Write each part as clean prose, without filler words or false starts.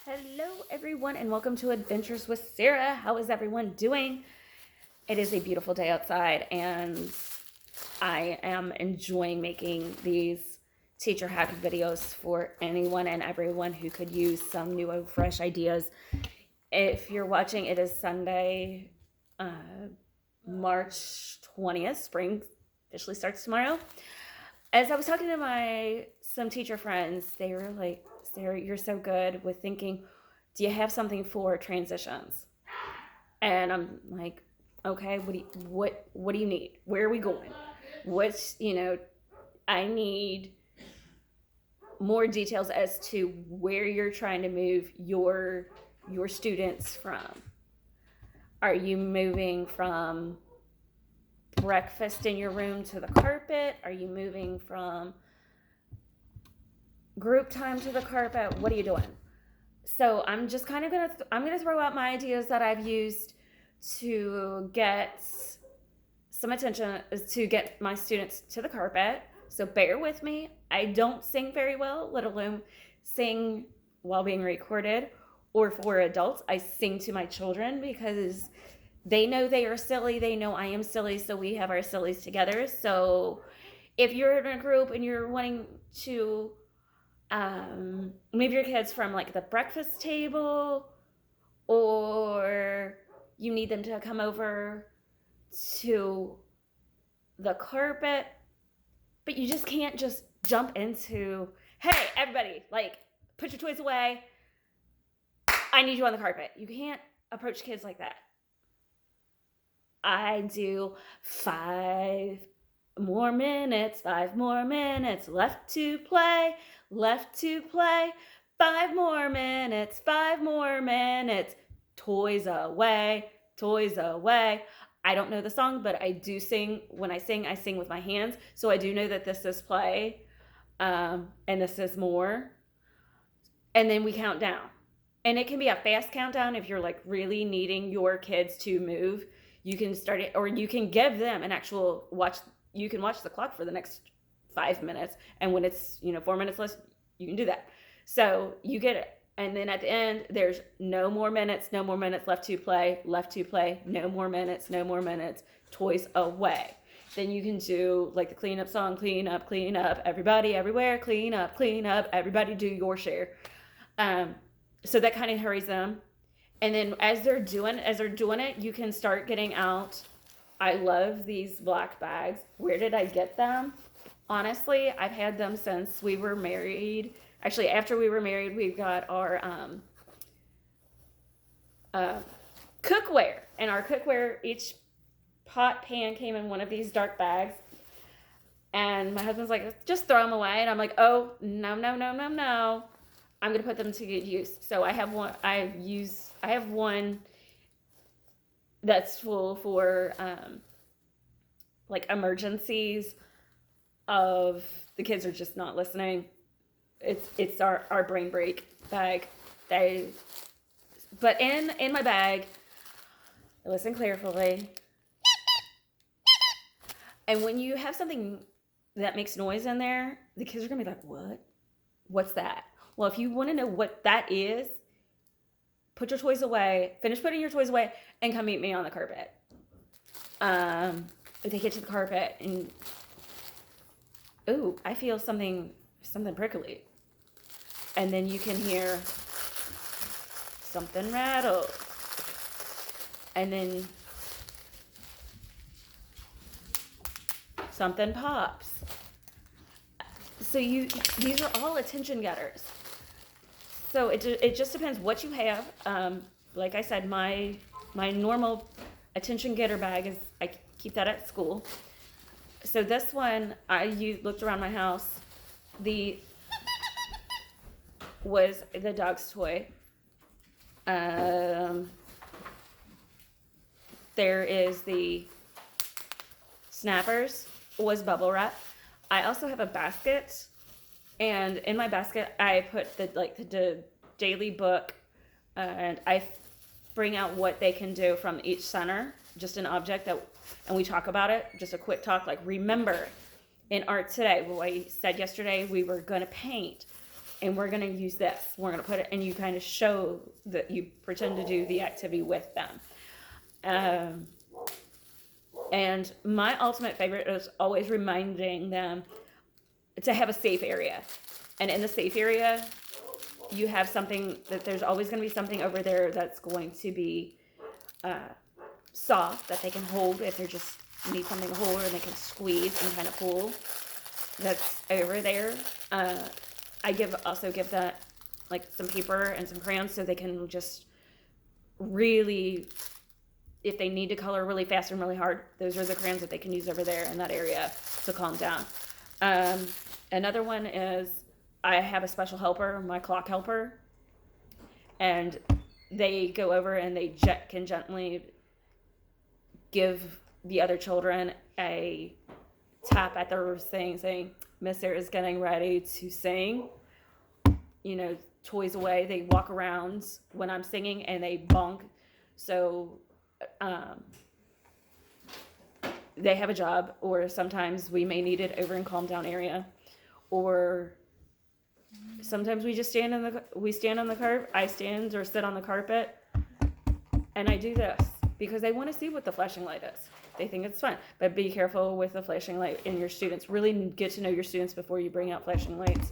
Hello, everyone, and welcome to Adventures with Sarah. How is everyone doing? It is a beautiful day outside, and I am enjoying making these teacher hack videos for anyone and everyone who could use some new and fresh ideas. If you're watching, it is Sunday, March 20th. Spring officially starts tomorrow. As I was talking to some teacher friends, they were like, Sarah, you're so good with thinking, do you have something for transitions? And I'm like, okay, what do you need? Where are we going? I need more details as to where you're trying to move your students from. Are you moving from breakfast in your room to the carpet? Are you moving from group time to the carpet? What are you doing? So I'm just kind of I'm gonna throw out my ideas that I've used to get some attention, to get my students to the carpet. So bear with me. I don't sing very well, let alone sing while being recorded. Or for adults, I sing to my children because they know they are silly. They know I am silly, so we have our sillies together. So if you're in a group and you're wanting to move your kids from like the breakfast table, or you need them to come over to the carpet, but you just can't just jump into, hey, everybody, like, put your toys away. I need you on the carpet. You can't approach kids like that. I do 5 more minutes, left to play, 5 more minutes, toys away. I don't know the song, but I do sing. When I sing with my hands. So I do know that this is play, and this is more. And then we count down. And it can be a fast countdown if you're like really needing your kids to move. You can start it, or you can give them an actual watch. You can watch the clock for the next 5 minutes, and when it's 4 minutes less, you can do that. So you get it, and then at the end, there's no more minutes, left to play, no more minutes, toys away. Then you can do like the cleanup song, clean up, everybody, everywhere, clean up, everybody do your share. So that kind of hurries them. And then as they're doing it, you can start getting out. I love these black bags. Where did I get them? Honestly, I've had them since we were married. Actually, after we were married, we got our cookware. And our cookware, each pot pan came in one of these dark bags. And my husband's like, just throw them away. And I'm like, oh, no. I'm going to put them to good use. So I have one that's full for like emergencies of the kids are just not listening. It's our brain break bag. But in my bag, listen carefully. And when you have something that makes noise in there, the kids are gonna be like, what? What's that? Well, if you want to know what that is, put your toys away, finish putting your toys away, and come meet me on the carpet. If they get to the carpet and, ooh, I feel something prickly. And then you can hear something rattle. And then something pops. So these are all attention getters. So it just depends what you have. Like I said, my normal attention getter bag is, I keep that at school. So this one, I looked around my house. Was the dog's toy. There is the snappers, was bubble wrap. I also have a basket, and in my basket I put the daily book, and I bring out what they can do from each center, just an object and we talk about it, just a quick talk, like remember in art today, well, I said yesterday we were going to paint, and we're going to use this. We're going to put it, and you kind of show that you pretend to do the activity with them. And my ultimate favorite is always reminding them to have a safe area. And in the safe area, you have something that there's always going to be something over there that's going to be soft that they can hold if they just need something to hold, or they can squeeze and kind of pull. That's over there. I also give that like some paper and some crayons so they can just really, if they need to color really fast and really hard, those are the crayons that they can use over there in that area to calm down. Another one is I have a special helper, my clock helper, and they go over and they can gently give the other children a tap at their thing saying, Miss Sarah's getting ready to sing. You know, toys away. They walk around when I'm singing and they bonk. So they have a job, or sometimes we may need it over in calm down area, or sometimes we just stand on the curb. I stand or sit on the carpet, and I do this because they want to see what the flashing light is. They think it's fun, but be careful with the flashing light in your students. Really get to know your students before you bring out flashing lights.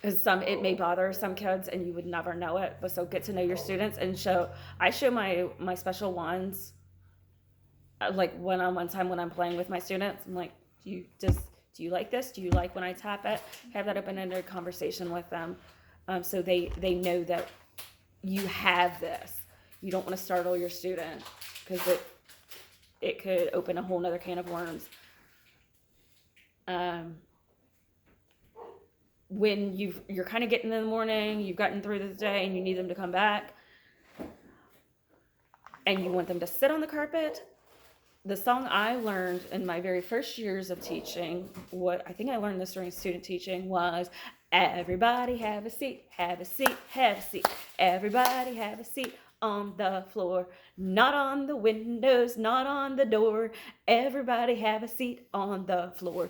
Because it may bother some kids and you would never know it, but so get to know your students and I show my special wands, like one-on-one time when I'm playing with my students. I'm like, do you like this? Do you like when I tap it? Have that open-ended conversation with them, so they know that you have this. You don't want to startle your student because it could open a whole nother can of worms. When you're kind of getting in the morning, you've gotten through the day and you need them to come back and you want them to sit on the carpet, the song I learned in my very first years of teaching, I think I learned this during student teaching, was everybody have a seat, have a seat, have a seat. Everybody have a seat on the floor, not on the windows, not on the door. Everybody have a seat on the floor.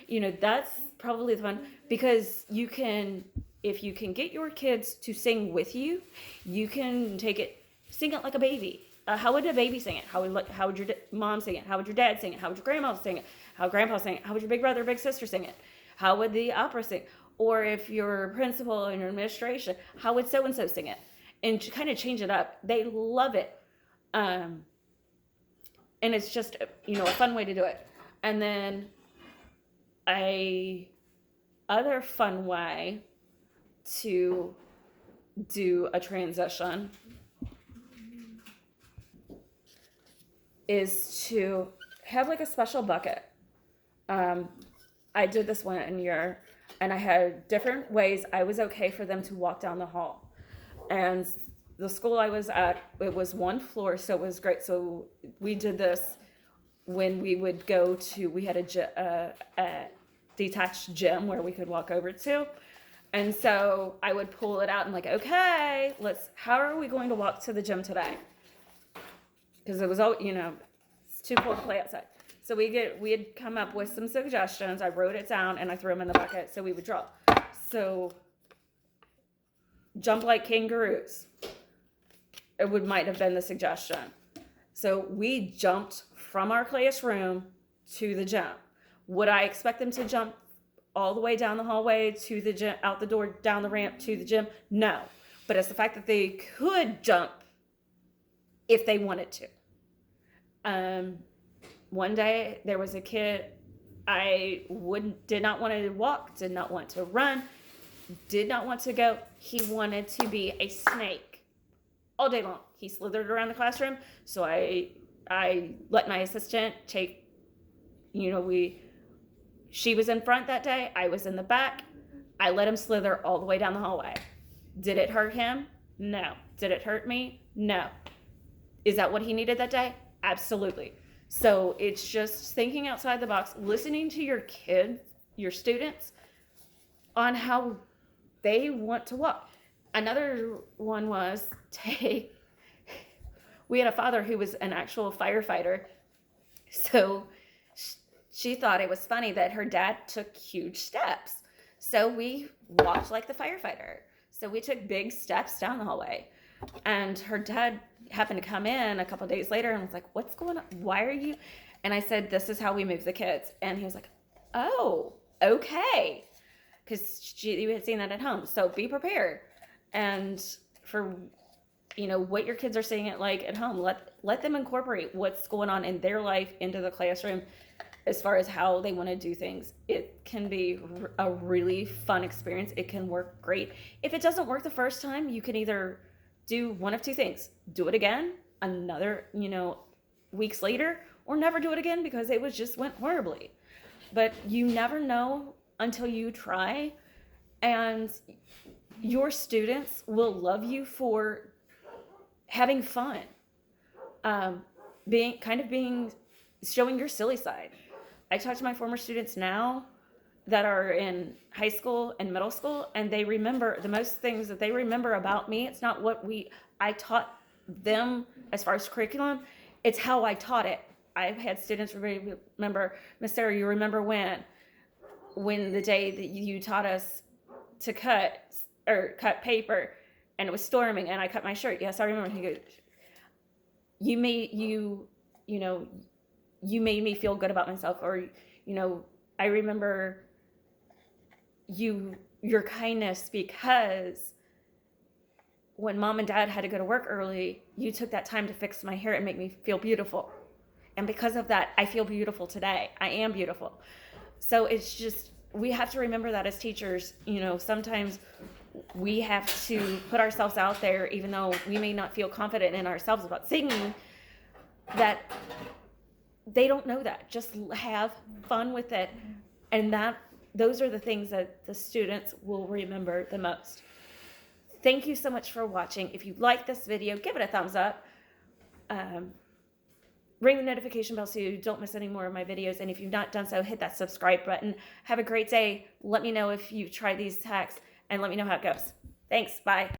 You know, that's probably the fun, because if you can get your kids to sing with you, you can sing it like a baby. How would a baby sing it? How would your mom sing it? How would your dad sing it? How would your grandma sing it? How would grandpa sing it? How would your big brother or big sister sing it? How would the opera sing? Or if you're a principal in your administration, how would so-and-so sing it? And kind of change it up. They love it. And it's just, a fun way to do it. And then other fun way to do a transition is to have like a special bucket. I did this one year, and I had different ways I was okay for them to walk down the hall. And the school I was at, it was one floor, so it was great. So we did this when we would we had a detached gym where we could walk over to. And so I would pull it out and like, okay, how are we going to walk to the gym today? Because it was it's too cold to play outside. So we had come up with some suggestions. I wrote it down and I threw them in the bucket so we would draw. So jump like kangaroos. Might have been the suggestion. So we jumped from our classroom to the gym. Would I expect them to jump all the way down the hallway to the gym, out the door, down the ramp to the gym? No. But it's the fact that they could jump if they wanted to. One day there was a kid, did not want to walk, did not want to run, did not want to go. He wanted to be a snake all day long. He slithered around the classroom. So I let my assistant take, she was in front that day. I was in the back. I let him slither all the way down the hallway. Did it hurt him? No. Did it hurt me? No. Is that what he needed that day? Absolutely. So it's just thinking outside the box, listening to your kids, your students, on how they want to walk. Another one was we had a father who was an actual firefighter. So she thought it was funny that her dad took huge steps. So we walked like the firefighter. So we took big steps down the hallway. And her dad happened to come in a couple days later and was like, "What's going on? Why are you?" And I said, "This is how we move the kids." And he was like, "Oh, okay." Because you had seen that at home. So be prepared. And for what your kids are seeing it like at home, let them incorporate what's going on in their life into the classroom as far as how they want to do things. It can be a really fun experience. It can work great. If it doesn't work the first time, you can either do one of two things: do it again another weeks later, or never do it again because it went horribly. But you never know until you try, and your students will love you for having fun, showing your silly side. I talk to my former students now that are in high school and middle school, and they remember the most things that they remember about me. It's not what I taught them as far as curriculum, it's how I taught it. I've had students remember, "Miss Sarah, you remember when the day that you taught us to cut paper, and it was storming, and I cut my shirt?" "Yes, I remember." He goes, "You made me feel good about myself," or "I remember your kindness because when mom and dad had to go to work early, you took that time to fix my hair and make me feel beautiful. And because of that, I feel beautiful today. I am beautiful." So it's just, we have to remember that as teachers. Sometimes we have to put ourselves out there, even though we may not feel confident in ourselves about singing, that they don't know that. Just have fun with it. And those are the things that the students will remember the most. Thank you so much for watching. If you like this video, give it a thumbs up. Ring the notification bell so you don't miss any more of my videos. And if you've not done so, hit that subscribe button. Have a great day. Let me know if you try these hacks and let me know how it goes. Thanks. Bye.